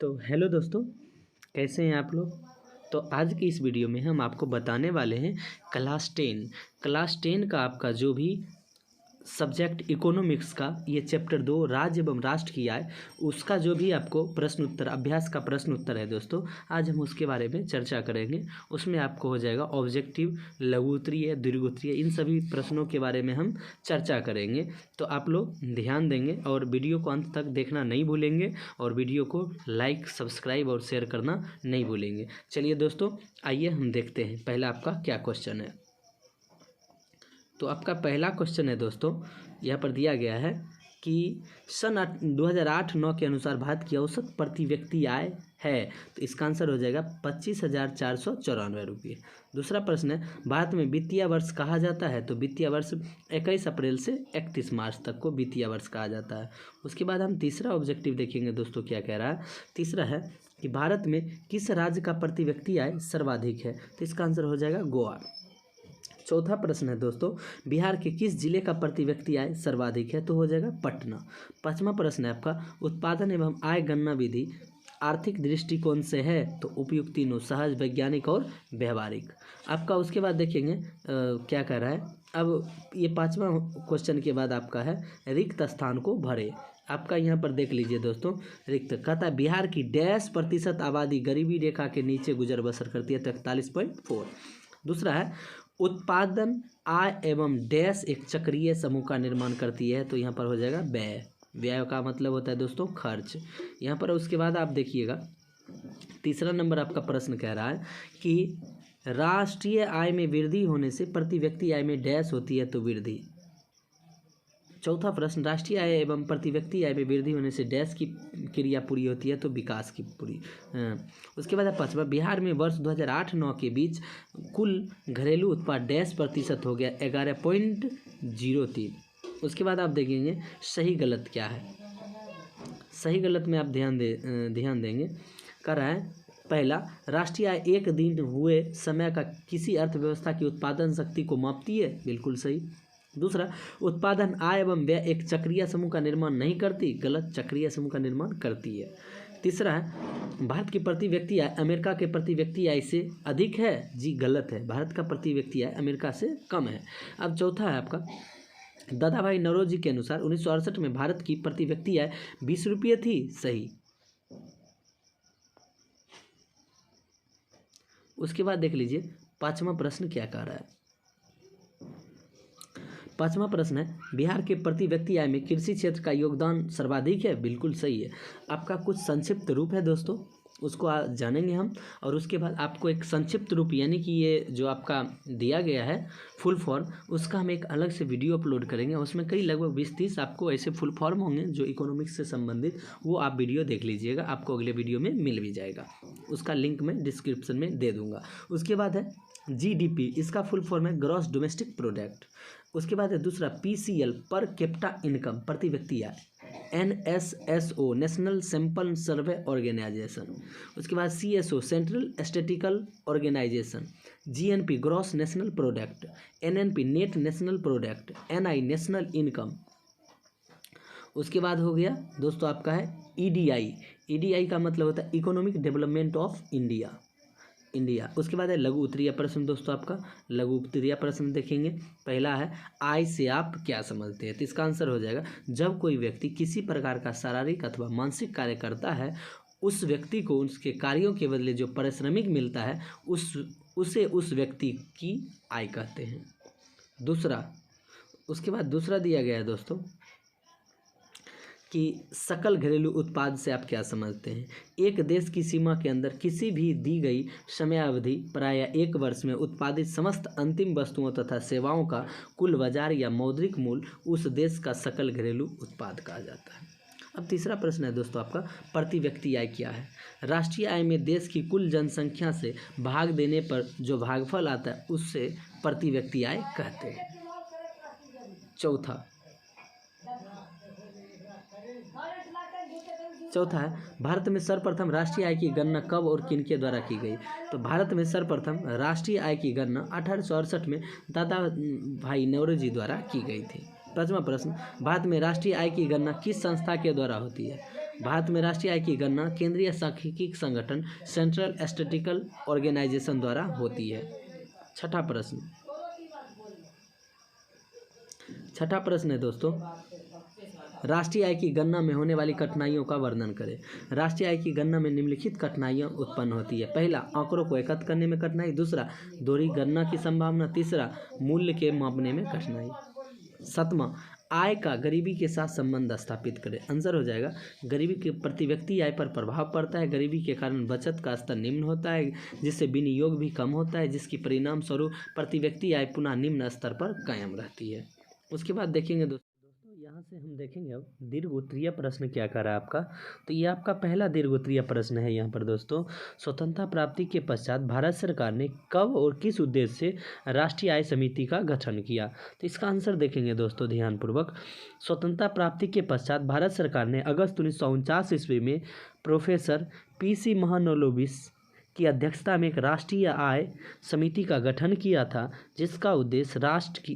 तो हेलो दोस्तों, कैसे हैं आप लोग। तो आज की इस वीडियो में हम आपको बताने वाले हैं क्लास 10 का आपका जो भी सब्जेक्ट इकोनॉमिक्स का ये चैप्टर 2 राज्य एवं राष्ट्र की आय, उसका जो भी आपको प्रश्न उत्तर अभ्यास का प्रश्न उत्तर है दोस्तों, आज हम उसके बारे में चर्चा करेंगे। उसमें आपको हो जाएगा ऑब्जेक्टिव, लघु उत्तरीय, दीर्घ उत्तरीय, इन सभी प्रश्नों के बारे में हम चर्चा करेंगे। तो आप लोग ध्यान देंगे और वीडियो को अंत तक देखना नहीं भूलेंगे और वीडियो को लाइक, सब्सक्राइब और शेयर करना नहीं भूलेंगे। चलिए दोस्तों, आइए हम देखते हैं पहला आपका क्या क्वेश्चन है। तो आपका पहला क्वेश्चन है दोस्तों, यहाँ पर दिया गया है कि सन 2008-9 के अनुसार भारत की औसत प्रति व्यक्ति आय है, तो इसका आंसर हो जाएगा 25,494 रुपये। दूसरा प्रश्न है, भारत में वित्तीय वर्ष कहा जाता है, तो वित्तीय वर्ष 21 अप्रैल से 31 मार्च तक को वित्तीय वर्ष कहा जाता है। उसके बाद हम तीसरा ऑब्जेक्टिव देखेंगे दोस्तों, क्या कह रहा है। तीसरा है कि भारत में किस राज्य का प्रति व्यक्ति आय सर्वाधिक है, तो इसका आंसर हो जाएगा गोवा। चौथा प्रश्न है दोस्तों, बिहार के किस जिले का प्रति व्यक्ति आय सर्वाधिक है, तो हो जाएगा पटना। पांचवा प्रश्न है आपका, उत्पादन एवं आय गणना विधि आर्थिक दृष्टिकोण से है, तो उपयुक्त तीनों सहज, वैज्ञानिक और व्यवहारिक। आपका उसके बाद देखेंगे क्या कह रहा है। अब ये पांचवा क्वेश्चन के बाद आपका है रिक्त स्थान को भरे। आपका यहाँ पर देख लीजिए दोस्तों, रिक्त कहता है बिहार की डैश प्रतिशत आबादी गरीबी रेखा के नीचे गुजर बसर करती है, तो 41.4। दूसरा है उत्पादन, आय एवं डैश एक चक्रीय समूह का निर्माण करती है, तो यहाँ पर हो जाएगा व्यय। व्यय का मतलब होता है दोस्तों खर्च। यहाँ पर उसके बाद आप देखिएगा तीसरा नंबर आपका प्रश्न कह रहा है कि राष्ट्रीय आय में वृद्धि होने से प्रति व्यक्ति आय में डैश होती है, तो वृद्धि। चौथा प्रश्न, राष्ट्रीय आय एवं प्रति व्यक्ति आय में वृद्धि होने से डैश की क्रिया पूरी होती है, तो विकास की पूरी। उसके बाद पांचवा, बिहार में वर्ष 2008-9 के बीच कुल घरेलू उत्पाद डैश प्रतिशत हो गया 11.03। उसके बाद आप देखेंगे सही गलत क्या है। सही गलत में आप ध्यान देंगे। कर रहा है पहला, राष्ट्रीय आय एक दिन हुए समय का किसी अर्थव्यवस्था की उत्पादन शक्ति को मापती है, बिल्कुल सही। दूसरा, उत्पादन, आय एवं व्यय एक चक्रीय समूह का निर्माण नहीं करती, गलत, चक्रीय समूह का निर्माण करती है। तीसरा है भारत की प्रति व्यक्ति आय अमेरिका के प्रति व्यक्ति आय से अधिक है, जी गलत है, भारत का प्रति व्यक्ति आय अमेरिका से कम है। अब चौथा है आपका, दादा भाई नौरोजी के अनुसार 1968 में भारत की प्रति व्यक्ति आय 20 रुपये थी, सही। उसके बाद देख लीजिए पांचवा प्रश्न क्या कह रहा है। पांचवा प्रश्न है, बिहार के प्रति व्यक्ति आय में कृषि क्षेत्र का योगदान सर्वाधिक है, बिल्कुल सही है। आपका कुछ संक्षिप्त रूप है दोस्तों, उसको जानेंगे हम, और उसके बाद आपको एक संक्षिप्त रूप यानी कि ये जो आपका दिया गया है फुल फॉर्म, उसका हम एक अलग से वीडियो अपलोड करेंगे। उसमें कई लगभग 20-30 आपको ऐसे फुल फॉर्म होंगे जो इकोनॉमिक्स से संबंधित, वो आप वीडियो देख लीजिएगा, आपको अगले वीडियो में मिल भी जाएगा। उसका लिंक मैं डिस्क्रिप्शन में दे दूँगा। उसके बाद है GDP, इसका फुल फॉर्म है ग्रॉस डोमेस्टिक प्रोडक्ट। उसके बाद है दूसरा PCL, पर कैपिटा इनकम, प्रति व्यक्ति आय। NSSO, national sample survey organisation. उसके बाद CSO, central statistical organisation. GNP, gross national product. NNP, net national product. NI, national income. उसके बाद हो गया दोस्तों आपका है EDI। EDI का मतलब होता है इकोनॉमिक डेवलपमेंट ऑफ इंडिया। उसके बाद है लघु उत्तरीय प्रश्न दोस्तों। आपका लघु उत्तरीय प्रश्न देखेंगे। पहला है, आय से आप क्या समझते हैं, तो इसका आंसर हो जाएगा जब कोई व्यक्ति किसी प्रकार का शारीरिक अथवा मानसिक कार्य करता है, उस व्यक्ति को उसके कार्यों के बदले जो पारिश्रमिक मिलता है उसे उस व्यक्ति की आय कहते हैं। दूसरा, उसके बाद दूसरा दिया गया है दोस्तों कि सकल घरेलू उत्पाद से आप क्या समझते हैं। एक देश की सीमा के अंदर किसी भी दी गई समयावधि प्रायः 1 वर्ष में उत्पादित समस्त अंतिम वस्तुओं तथा सेवाओं का कुल बाजार या मौद्रिक मूल्य उस देश का सकल घरेलू उत्पाद कहा जाता है। अब तीसरा प्रश्न है दोस्तों आपका, प्रति व्यक्ति आय क्या है। राष्ट्रीय आय में देश की कुल जनसंख्या से भाग देने पर जो भागफल आता है उससे प्रति व्यक्ति आय कहते हैं। चौथा है, भारत में सर्वप्रथम राष्ट्रीय आय की गणना कब और किनके द्वारा की गई, तो भारत में सर्वप्रथम राष्ट्रीय आय की गणना 1868 में दादा भाई नौरोजी द्वारा की गई थी। पांचवा प्रश्न, भारत में राष्ट्रीय आय की गणना किस संस्था के द्वारा होती है, भारत में राष्ट्रीय आय की गणना केंद्रीय सांख्यिकी संगठन सेंट्रल स्टैटिस्टिकल ऑर्गेनाइजेशन द्वारा होती है। छठा प्रश्न है दोस्तों, राष्ट्रीय आय की गणना में होने वाली कठिनाइयों का वर्णन करें। राष्ट्रीय आय की गणना में निम्नलिखित कठिनाइयाँ उत्पन्न होती है। पहला, आंकड़ों को एकत्र करने में कठिनाई। दूसरा, दोहरी गणना की संभावना। तीसरा, मूल्य के मापने में कठिनाई। सातवां, आय का गरीबी के साथ संबंध स्थापित करें। आंसर हो जाएगा, गरीबी के प्रति व्यक्ति आय पर प्रभाव पड़ता है। गरीबी के कारण बचत का स्तर निम्न होता है, जिससे विनियोग भी कम होता है, जिसकी परिणाम स्वरूप प्रति व्यक्ति आय पुनः निम्न स्तर पर कायम रहती है। उसके बाद देखेंगे दोस्तों, यहाँ से हम देखेंगे अब दीर्घ उत्तरीय प्रश्न क्या कर रहा है आपका। तो ये आपका पहला दीर्घ उत्तरीय प्रश्न है। यहाँ पर दोस्तों, स्वतंत्रता प्राप्ति के पश्चात भारत सरकार ने कब और किस उद्देश्य से राष्ट्रीय आय समिति का गठन किया। तो इसका आंसर देखेंगे दोस्तों ध्यानपूर्वक। स्वतंत्रता प्राप्ति के पश्चात भारत सरकार ने अगस्त 1949 ईस्वी में प्रोफेसर PC महालनोबिस की अध्यक्षता में एक राष्ट्रीय आय समिति का गठन किया था, जिसका उद्देश्य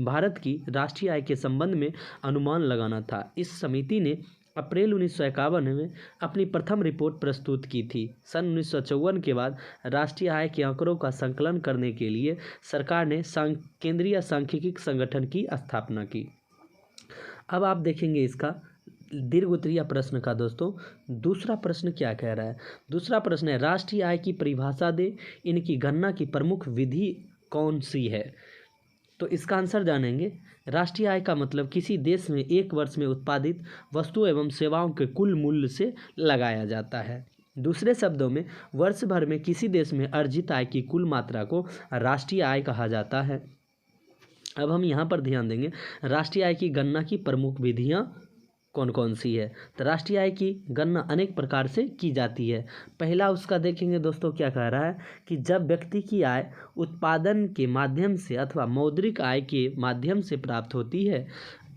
भारत की राष्ट्रीय आय के संबंध में अनुमान लगाना था। इस समिति ने अप्रैल 1951 में अपनी प्रथम रिपोर्ट प्रस्तुत की थी। सन 1954 के बाद राष्ट्रीय आय के आंकड़ों का संकलन करने के लिए सरकार ने केंद्रीय सांख्यिकी संगठन की स्थापना की। अब आप देखेंगे इसका दीर्घ उत्तरीय प्रश्न का दोस्तों दूसरा प्रश्न क्या कह रहा है। दूसरा प्रश्न है, राष्ट्रीय आय की परिभाषा दे, इनकी गणना की प्रमुख विधि कौन सी है। तो इसका आंसर जानेंगे। राष्ट्रीय आय का मतलब किसी देश में एक वर्ष में उत्पादित वस्तु एवं सेवाओं के कुल मूल्य से लगाया जाता है। दूसरे शब्दों में, वर्ष भर में किसी देश में अर्जित आय की कुल मात्रा को राष्ट्रीय आय कहा जाता है। अब हम यहाँ पर ध्यान देंगे, राष्ट्रीय आय की गणना की प्रमुख विधियाँ कौन कौन सी है। तो राष्ट्रीय आय की गणना अनेक प्रकार से की जाती है। पहला उसका देखेंगे दोस्तों, क्या कह रहा है कि जब व्यक्ति की आय उत्पादन के माध्यम से अथवा मौद्रिक आय के माध्यम से प्राप्त होती है,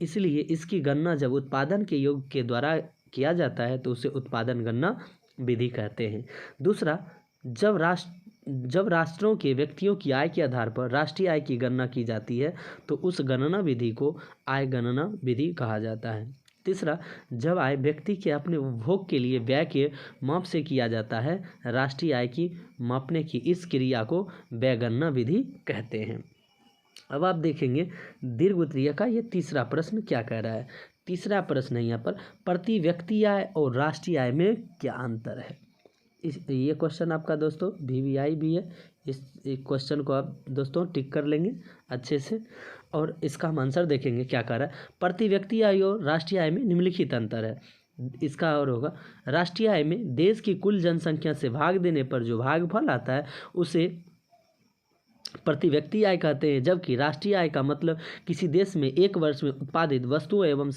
इसलिए इसकी गणना जब उत्पादन के योग के द्वारा किया जाता है तो उसे उत्पादन गणना विधि कहते हैं। दूसरा, जब राष्ट्रों के व्यक्तियों की आय के आधार पर राष्ट्रीय आय की गणना की जाती है तो उस गणना विधि को आय गणना विधि कहा जाता है। तीसरा, जब आय व्यक्ति के अपने उपभोग के लिए व्यय के माप से किया जाता है, राष्ट्रीय आय की मापने की इस क्रिया को व्यय गणना विधि कहते हैं। अब आप देखेंगे दीर्घ उत्तरीय का ये तीसरा प्रश्न क्या कह रहा है। तीसरा प्रश्न है यहाँ पर, प्रति व्यक्ति आय और राष्ट्रीय आय में क्या अंतर है। ये क्वेश्चन आपका दोस्तों VVI भी है। इस क्वेश्चन को आप दोस्तों टिक कर लेंगे अच्छे से, और इसका हम आंसर देखेंगे क्या कर रहा है। प्रति व्यक्ति आय और राष्ट्रीय आय में निम्नलिखित अंतर है। इसका और होगा, राष्ट्रीय आय में देश की कुल जनसंख्या से भाग देने पर जो भागफल आता है उसे प्रति व्यक्ति आय कहते हैं, जबकि राष्ट्रीय आय का मतलब किसी देश में एक वर्ष में उत्पादित वस्तुओं एवं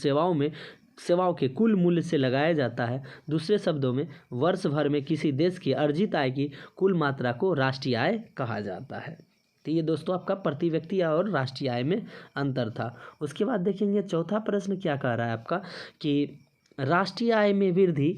सेवाओं के कुल मूल्य से लगाया जाता है। दूसरे शब्दों में, वर्ष भर में किसी देश की अर्जित आय की कुल मात्रा को राष्ट्रीय आय कहा जाता है। तो ये दोस्तों आपका प्रति व्यक्ति आय और राष्ट्रीय आय में अंतर था। उसके बाद देखेंगे चौथा प्रश्न क्या कह रहा है आपका कि राष्ट्रीय आय में वृद्धि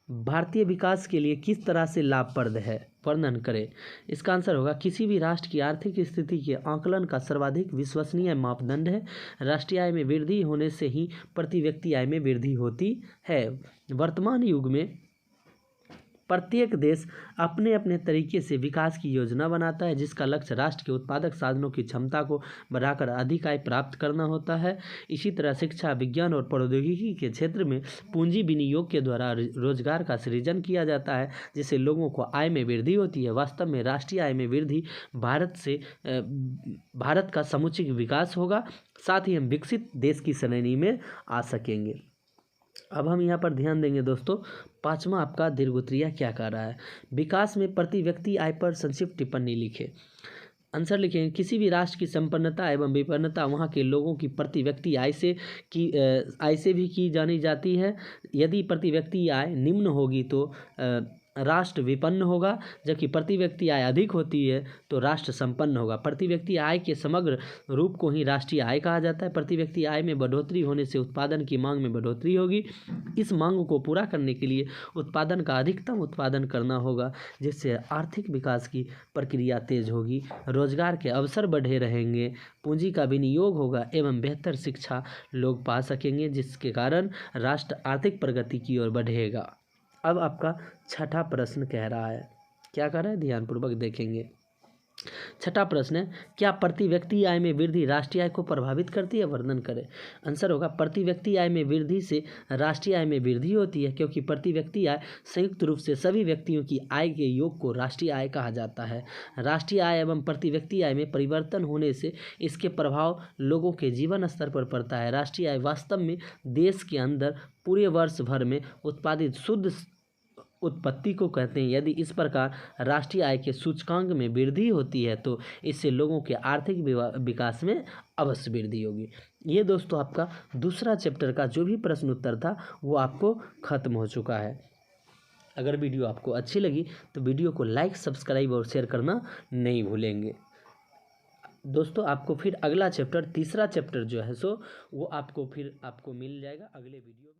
भारतीय विकास के लिए किस तरह से लाभप्रद है, वर्णन करें। इसका आंसर होगा, किसी भी राष्ट्र की आर्थिक स्थिति के आकलन का सर्वाधिक विश्वसनीय मापदंड है। राष्ट्रीय आय में वृद्धि होने से ही प्रति व्यक्ति आय में वृद्धि होती है। वर्तमान युग में प्रत्येक देश अपने अपने तरीके से विकास की योजना बनाता है, जिसका लक्ष्य राष्ट्र के उत्पादक साधनों की क्षमता को बढ़ाकर अधिक आय प्राप्त करना होता है। इसी तरह शिक्षा, विज्ञान और प्रौद्योगिकी के क्षेत्र में पूंजी विनियोग के द्वारा रोजगार का सृजन किया जाता है, जिससे लोगों को आय में वृद्धि होती है। वास्तव में राष्ट्रीय आय में वृद्धि भारत का समुचित विकास होगा, साथ ही हम विकसित देश की श्रेणी में आ सकेंगे। अब हम यहाँ पर ध्यान देंगे दोस्तों, पांचवा आपका दीर्घ उत्तरीय क्या कर रहा है। विकास में प्रति व्यक्ति आय पर संक्षिप्त टिप्पणी लिखें। आंसर लिखेंगे, किसी भी राष्ट्र की संपन्नता एवं विपन्नता वहाँ के लोगों की प्रति व्यक्ति आय से भी की जानी जाती है। यदि प्रति व्यक्ति आय निम्न होगी तो राष्ट्र विपन्न होगा, जबकि प्रति व्यक्ति आय अधिक होती है तो राष्ट्र संपन्न होगा। प्रति व्यक्ति आय के समग्र रूप को ही राष्ट्रीय आय कहा जाता है। प्रति व्यक्ति आय में बढ़ोतरी होने से उत्पादन की मांग में बढ़ोतरी होगी। इस मांग को पूरा करने के लिए उत्पादन का अधिकतम उत्पादन करना होगा, जिससे आर्थिक विकास की प्रक्रिया तेज होगी, रोजगार के अवसर बढ़े रहेंगे, पूंजी का विनियोग होगा एवं बेहतर शिक्षा लोग पा सकेंगे, जिसके कारण राष्ट्र आर्थिक प्रगति की ओर बढ़ेगा। अब आपका छठा प्रश्न कह रहा है, क्या कह रहा है, ध्यानपूर्वक देखेंगे। छठा प्रश्न है, क्या प्रति व्यक्ति आय में वृद्धि राष्ट्रीय आय को प्रभावित करती है? वर्णन करें। आंसर होगा, प्रति व्यक्ति आय में वृद्धि से राष्ट्रीय आय में वृद्धि होती है, क्योंकि प्रति व्यक्ति आय संयुक्त रूप से सभी व्यक्तियों की आय के योग को राष्ट्रीय आय कहा जाता है। राष्ट्रीय आय एवं प्रति व्यक्ति आय में परिवर्तन होने से इसके प्रभाव लोगों के जीवन स्तर पर पड़ता है। राष्ट्रीय आय वास्तव में देश के अंदर पूरे वर्ष भर में उत्पादित शुद्ध उत्पत्ति को कहते हैं। यदि इस प्रकार राष्ट्रीय आय के सूचकांक में वृद्धि होती है तो इससे लोगों के आर्थिक विकास में अवश्य वृद्धि होगी। ये दोस्तों आपका दूसरा चैप्टर का जो भी प्रश्न उत्तर था वो आपको खत्म हो चुका है। अगर वीडियो आपको अच्छी लगी तो वीडियो को लाइक, सब्सक्राइब और शेयर करना नहीं भूलेंगे। दोस्तों आपको फिर अगला चैप्टर, तीसरा चैप्टर जो है सो वो आपको मिल जाएगा अगले वीडियो में।